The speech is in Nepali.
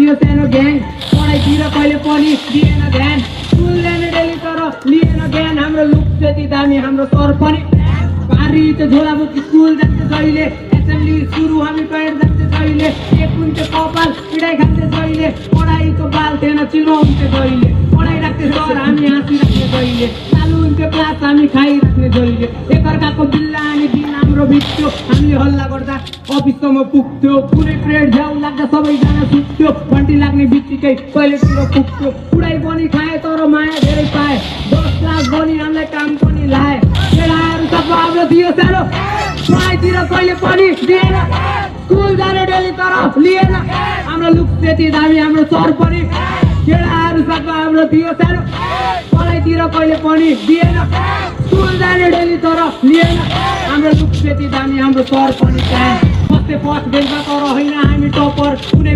थियो सानो ग्याङ पढाइतिर कहिले पनि दिएन ध्यान स्कुल जाने डेली तर लिएन ज्ञान हाम्रो लुक त्यति दामी हाम्रो सर पनि पारी त्यो झोला बोकी स्कुल जान्थे जहिले एसेम्बली सुरु हामी पैड जान्थे जहिले एक हुन्थ्यो कपाल पिडाइ खान्थे जहिले पढाइको बाल थिएन चिनाउँथे जहिले पढाइ राख्थे सर हामी हाँसिराख्ने जहिले चालु हुन्थ्यो क्लास हामी खाइराख्ने जहिले एकअर्काको बिल्ला अनि दिन हाम्रो बित्थ्यो हामीले हल्ला गर्दा अफिससम्म पुग्थ्यो कुनै पिरियड झ्याउ लाग्दा सबैजना सुत्थ्यो घन्टी लाग्ने बित्तिकै टोइलेटतिर पुग्थ्यो उडाइ पनि खाए तर माया धेरै पाए 10 क्लास बनी हामीलाई काम पनि लाए केटाहरू सबै हाम्रो थियो सानो पढाइतिर कहिले पनि दिएन स्कुल जाने डेली तर लिएन हाम्रो लुक त्यति दामी हाम्रो सर पनि केटाहरू सबै हाम्रो थियो सानो पढाइतिर कहिले पनि दिएन स्कुल जाने डेली तर लिएन हाम्रो लुक त्यति दामी हाम्रो सर पनि फर्स्ट बेन्चमा तर होइन हामी टपर कुनै